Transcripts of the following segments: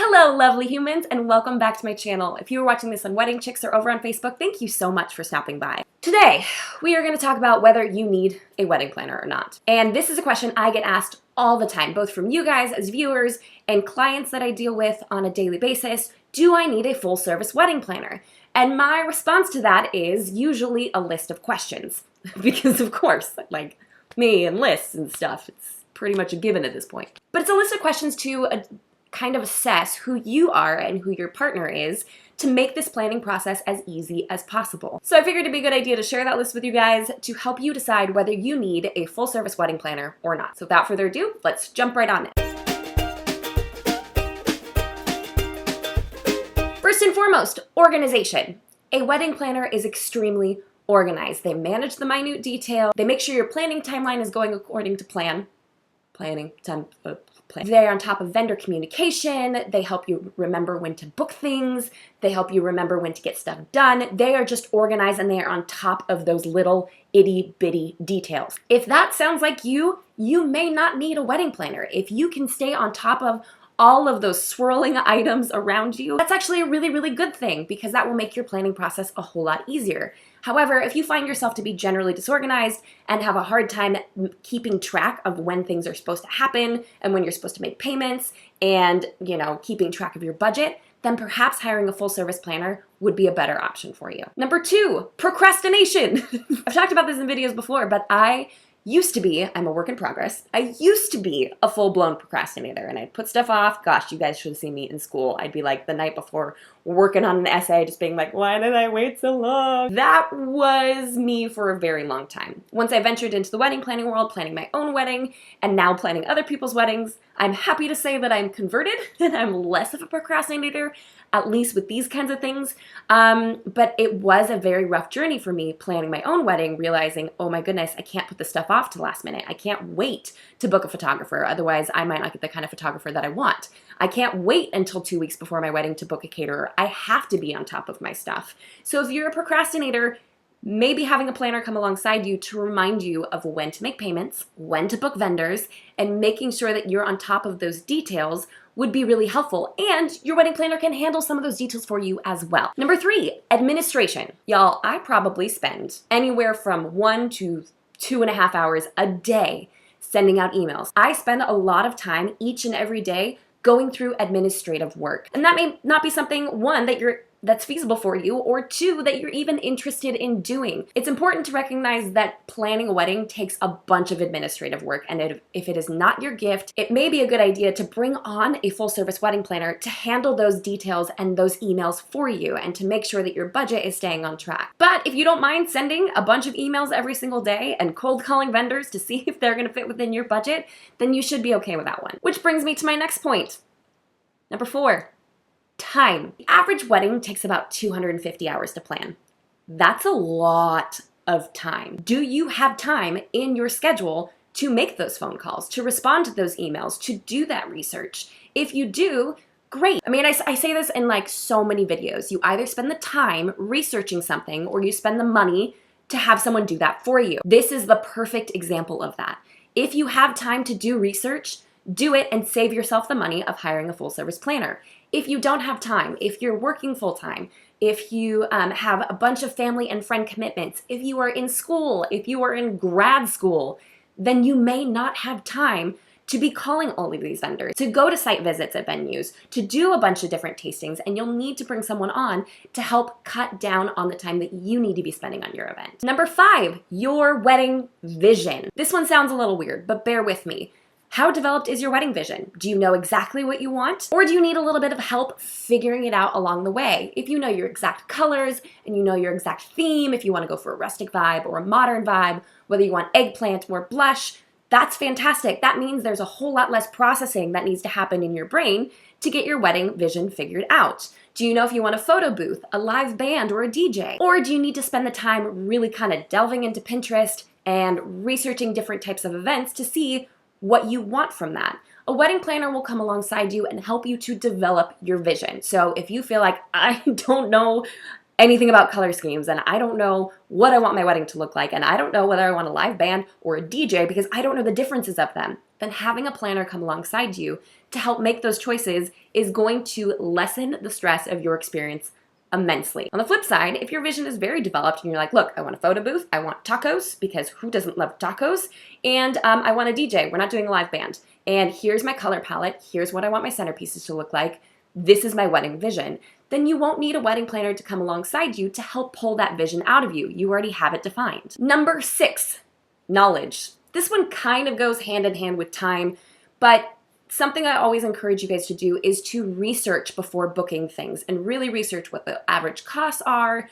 hello lovely humans, and welcome back to my channel. If you are watching this on Wedding Chicks or over on Facebook, thank you so much for stopping by. Today, we are going to talk about whether you need a wedding planner or not. And this is a question I get asked all the time, both from you guys as viewers and clients that I deal with on a daily basis. Do I need a full service wedding planner? And my response to that is usually a list of questions. Because of course, like me and lists and stuff, it's pretty much a given at this point. But it's a list of questions to kind of assess who you are and who your partner is to make this planning process as easy as possible. So I figured it'd be a good idea to share that list with you guys to help you decide whether you need a full service wedding planner or not. So without further ado, let's jump right on it. First and foremost, organization. A wedding planner is extremely organized. They manage the minute detail. They make sure your planning timeline is going according to plan. They're on top of vendor communication. They help you remember when to book things. They help you remember when to get stuff done. They are just organized and they are on top of those little itty bitty details. If that sounds like you may not need a wedding planner. If you can stay on top of all of those swirling items around you, that's actually a really, really good thing because that will make your planning process a whole lot easier. However, if you find yourself to be generally disorganized and have a hard time keeping track of when things are supposed to happen and when you're supposed to make payments and, keeping track of your budget, then perhaps hiring a full service planner would be a better option for you. Number 2, procrastination. I've talked about this in videos before, but I'm a work in progress. I used to be a full-blown procrastinator and I'd put stuff off. Gosh, you guys should have seen me in school. I'd be like the night before working on an essay, just being like, why did I wait so long? That was me for a very long time. Once I ventured into the wedding planning world, planning my own wedding and now planning other people's weddings, I'm happy to say that I'm converted and I'm less of a procrastinator, at least with these kinds of things. But it was a very rough journey for me planning my own wedding, realizing, oh my goodness, I can't put this stuff off to the last minute. I can't wait to book a photographer. Otherwise, I might not get the kind of photographer that I want. I can't wait until 2 weeks before my wedding to book a caterer. I have to be on top of my stuff. So if you're a procrastinator, maybe having a planner come alongside you to remind you of when to make payments, when to book vendors, and making sure that you're on top of those details would be really helpful. And your wedding planner can handle some of those details for you as well. Number 3, administration. Y'all, I probably spend anywhere from 1 to 2.5 hours a day sending out emails. I spend a lot of time each and every day going through administrative work. And that may not be something, one, that's feasible for you, or 2, that you're even interested in doing. It's important to recognize that planning a wedding takes a bunch of administrative work, and if it is not your gift, it may be a good idea to bring on a full-service wedding planner to handle those details and those emails for you and to make sure that your budget is staying on track. But if you don't mind sending a bunch of emails every single day and cold calling vendors to see if they're gonna fit within your budget, then you should be okay with that one. Which brings me to my next point. Number 4. Time. The average wedding takes about 250 hours to plan. That's a lot of time. Do you have time in your schedule to make those phone calls, to respond to those emails, to do that research? If you do, great. I mean, I say this in like so many videos. You either spend the time researching something or you spend the money to have someone do that for you. This is the perfect example of that. If you have time to do research, do it and save yourself the money of hiring a full service planner. If you don't have time, if you're working full time, if you have a bunch of family and friend commitments, if you are in school, if you are in grad school, then you may not have time to be calling all of these vendors, to go to site visits at venues, to do a bunch of different tastings, and you'll need to bring someone on to help cut down on the time that you need to be spending on your event. Number 5, your wedding vision. This one sounds a little weird, but bear with me. How developed is your wedding vision? Do you know exactly what you want? Or do you need a little bit of help figuring it out along the way? If you know your exact colors and you know your exact theme, if you want to go for a rustic vibe or a modern vibe, whether you want eggplant or blush, that's fantastic. That means there's a whole lot less processing that needs to happen in your brain to get your wedding vision figured out. Do you know if you want a photo booth, a live band, or a DJ? Or do you need to spend the time really kind of delving into Pinterest and researching different types of events to see what you want from that? A wedding planner will come alongside you and help you to develop your vision. So if you feel like, I don't know anything about color schemes and I don't know what I want my wedding to look like and I don't know whether I want a live band or a DJ because I don't know the differences of them, then having a planner come alongside you to help make those choices is going to lessen the stress of your experience immensely. On the flip side, if your vision is very developed and you're like, look, I want a photo booth, I want tacos, because who doesn't love tacos, and I want a DJ, we're not doing a live band, and here's my color palette, here's what I want my centerpieces to look like, this is my wedding vision, then you won't need a wedding planner to come alongside you to help pull that vision out of you. You already have it defined. Number 6, knowledge. This one kind of goes hand in hand with time, but something I always encourage you guys to do is to research before booking things and really research what the average costs are,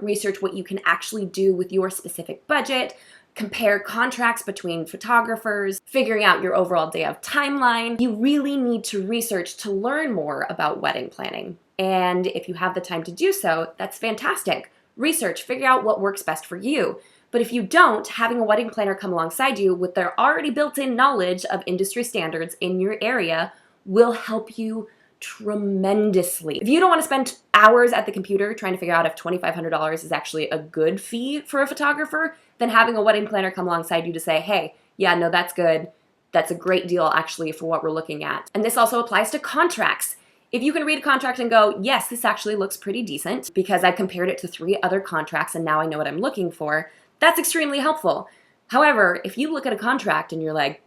research what you can actually do with your specific budget, compare contracts between photographers, figuring out your overall day of timeline. You really need to research to learn more about wedding planning. And if you have the time to do so, that's fantastic. Research, figure out what works best for you. But if you don't, having a wedding planner come alongside you with their already built-in knowledge of industry standards in your area will help you tremendously. If you don't want to spend hours at the computer trying to figure out if $2,500 is actually a good fee for a photographer, then having a wedding planner come alongside you to say, hey, yeah, no, that's good. That's a great deal actually for what we're looking at. And this also applies to contracts. If you can read a contract and go, yes, this actually looks pretty decent because I compared it to 3 other contracts and now I know what I'm looking for, that's extremely helpful. However, if you look at a contract and you're like,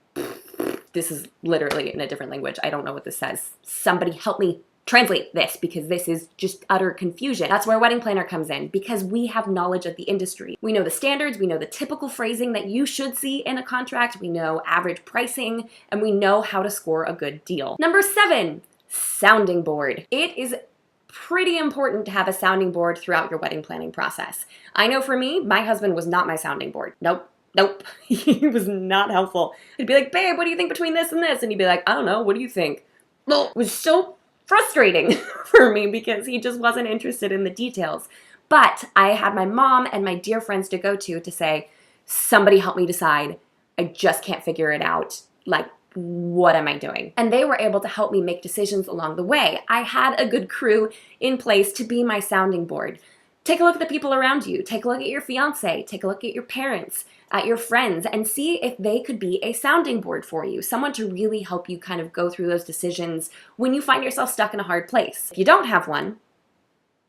this is literally in a different language, I don't know what this says, somebody help me translate this because this is just utter confusion. That's where a wedding planner comes in, because we have knowledge of the industry. We know the standards, we know the typical phrasing that you should see in a contract, we know average pricing, and we know how to score a good deal. Number 7, sounding board. It is pretty important to have a sounding board throughout your wedding planning process. I know for me, my husband was not my sounding board. Nope. He was not helpful. I'd be like, babe, what do you think between this and this? And he'd be like, I don't know, what do you think? Well, it was so frustrating for me because he just wasn't interested in the details. But I had my mom and my dear friends to go to say, somebody help me decide. I just can't figure it out. Like, what am I doing? And they were able to help me make decisions along the way. I had a good crew in place to be my sounding board. Take a look at the people around you. Take a look at your fiance. Take a look at your parents, at your friends, and see if they could be a sounding board for you. Someone to really help you kind of go through those decisions when you find yourself stuck in a hard place. If you don't have one,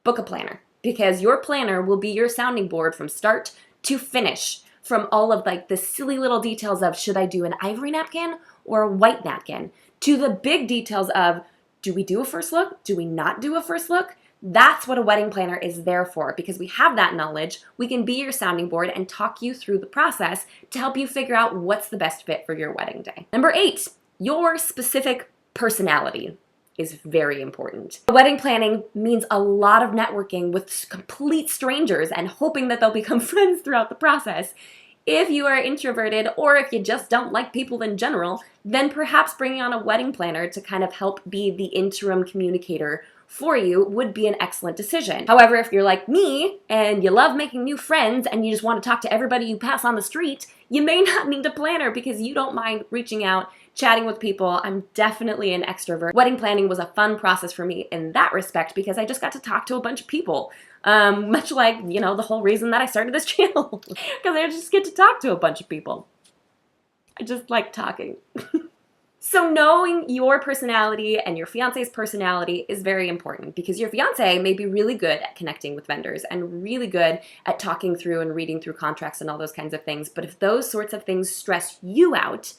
book a planner, because your planner will be your sounding board from start to finish, from all of like the silly little details of, should I do an ivory napkin or a white napkin, to the big details of, do we do a first look? Do we not do a first look? That's what a wedding planner is there for, because we have that knowledge. We can be your sounding board and talk you through the process to help you figure out what's the best fit for your wedding day. Number 8, your specific personality is very important. Wedding planning means a lot of networking with complete strangers and hoping that they'll become friends throughout the process. If you are introverted or if you just don't like people in general, then perhaps bringing on a wedding planner to kind of help be the interim communicator for you would be an excellent decision. However, if you're like me and you love making new friends and you just want to talk to everybody you pass on the street, you may not need a planner because you don't mind reaching out, chatting with people. I'm definitely an extrovert. Wedding planning was a fun process for me in that respect because I just got to talk to a bunch of people. Much like, you know, the whole reason that I started this channel, because I just get to talk to a bunch of people. I just like talking. So knowing your personality and your fiance's personality is very important, because your fiance may be really good at connecting with vendors and really good at talking through and reading through contracts and all those kinds of things. But if those sorts of things stress you out,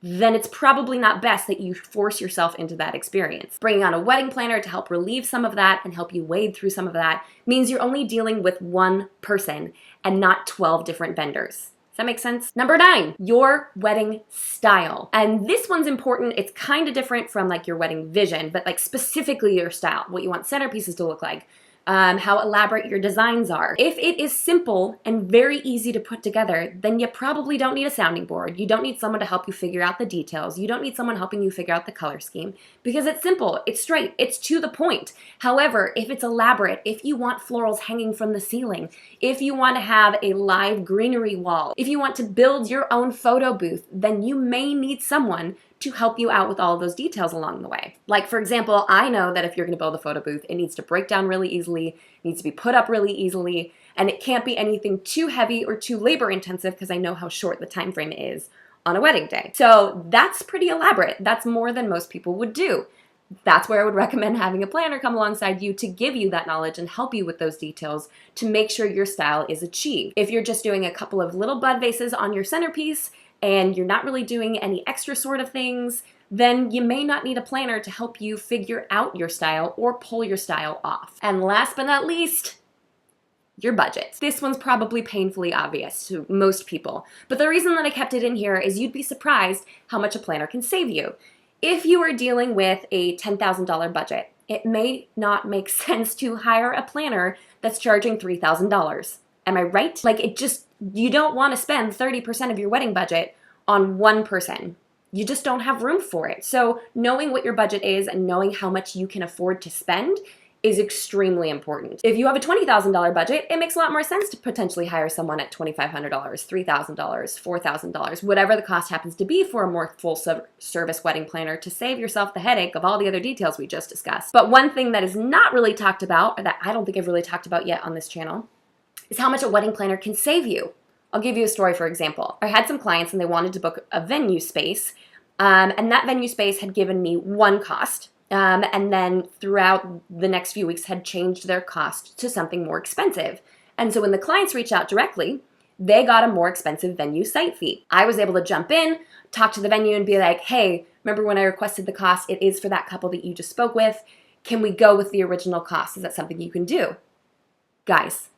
then it's probably not best that you force yourself into that experience. Bringing on a wedding planner to help relieve some of that and help you wade through some of that means you're only dealing with one person and not 12 different vendors. Does that make sense? Number 9, your wedding style. And this one's important. It's kind of different from like your wedding vision, but like specifically your style, what you want centerpieces to look like, how elaborate your designs are. If it is simple and very easy to put together, then you probably don't need a sounding board. You don't need someone to help you figure out the details. You don't need someone helping you figure out the color scheme, because it's simple, it's straight, it's to the point. However, if it's elaborate, if you want florals hanging from the ceiling, if you want to have a live greenery wall, if you want to build your own photo booth, then you may need someone to help you out with all of those details along the way. Like, for example, I know that if you're going to build a photo booth, it needs to break down really easily, needs to be put up really easily, and it can't be anything too heavy or too labor intensive because I know how short the time frame is on a wedding day. So that's pretty elaborate. That's more than most people would do. That's where I would recommend having a planner come alongside you to give you that knowledge and help you with those details to make sure your style is achieved. If you're just doing a couple of little bud vases on your centerpiece and you're not really doing any extra sort of things, then you may not need a planner to help you figure out your style or pull your style off. And last but not least, your budget. This one's probably painfully obvious to most people, but the reason that I kept it in here is you'd be surprised how much a planner can save you. If you are dealing with a $10,000 budget, it may not make sense to hire a planner that's charging $3,000. Am I right? Like, you don't want to spend 30% of your wedding budget on one person. You just don't have room for it. So knowing what your budget is and knowing how much you can afford to spend is extremely important. If you have a $20,000 budget, it makes a lot more sense to potentially hire someone at $2,500, $3,000, $4,000, whatever the cost happens to be for a more full service wedding planner to save yourself the headache of all the other details we just discussed. But one thing that is not really talked about, or that I don't think I've really talked about yet on this channel, is how much a wedding planner can save you. I'll give you a story, for example. I had some clients and they wanted to book a venue space, and that venue space had given me one cost. And then throughout the next few weeks had changed their cost to something more expensive. And so when the clients reached out directly, they got a more expensive venue site fee. I was able to jump in, talk to the venue and be like, hey, remember when I requested the cost? It is for that couple that you just spoke with. Can we go with the original cost? Is that something you can do? Guys,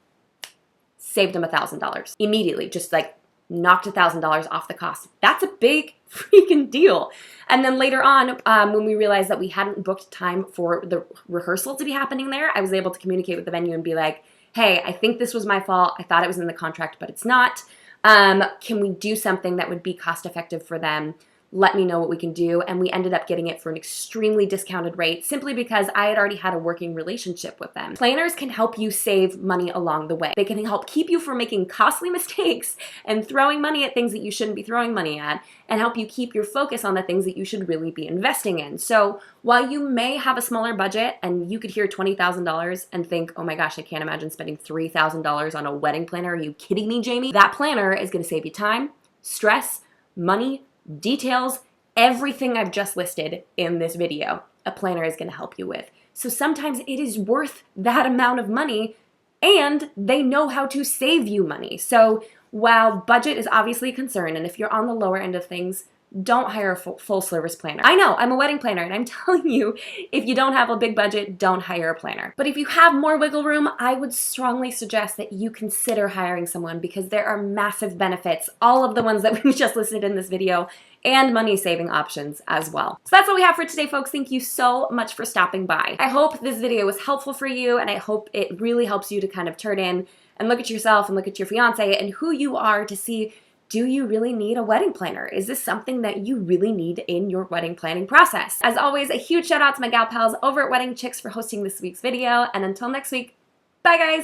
saved them $1,000 immediately, just like knocked $1,000 off the cost. That's a big freaking deal. And then later on, when we realized that we hadn't booked time for the rehearsal to be happening there, I was able to communicate with the venue and be like, hey, I think this was my fault. I thought it was in the contract, but it's not. Can we do something that would be cost effective for them? Let me know what we can do. And we ended up getting it for an extremely discounted rate simply because I had already had a working relationship with them. Planners can help you save money along the way. They can help keep you from making costly mistakes and throwing money at things that you shouldn't be throwing money at, and help you keep your focus on the things that you should really be investing in. So while you may have a smaller budget and you could hear $20,000 and think, oh my gosh, I can't imagine spending $3,000 on a wedding planner. Are you kidding me, Jamie? That planner is going to save you time, stress, money, details, everything I've just listed in this video, a planner is going to help you with. So sometimes it is worth that amount of money, and they know how to save you money. So while budget is obviously a concern, and if you're on the lower end of things, don't hire a full service planner. I know, I'm a wedding planner, and I'm telling you, if you don't have a big budget, don't hire a planner. But if you have more wiggle room, I would strongly suggest that you consider hiring someone, because there are massive benefits, all of the ones that we just listed in this video, and money saving options as well. So that's what we have for today, folks. Thank you so much for stopping by. I hope this video was helpful for you, and I hope it really helps you to kind of turn in and look at yourself and look at your fiance and who you are to see, do you really need a wedding planner? Is this something that you really need in your wedding planning process? As always, a huge shout out to my gal pals over at Wedding Chicks for hosting this week's video. And until next week, bye guys.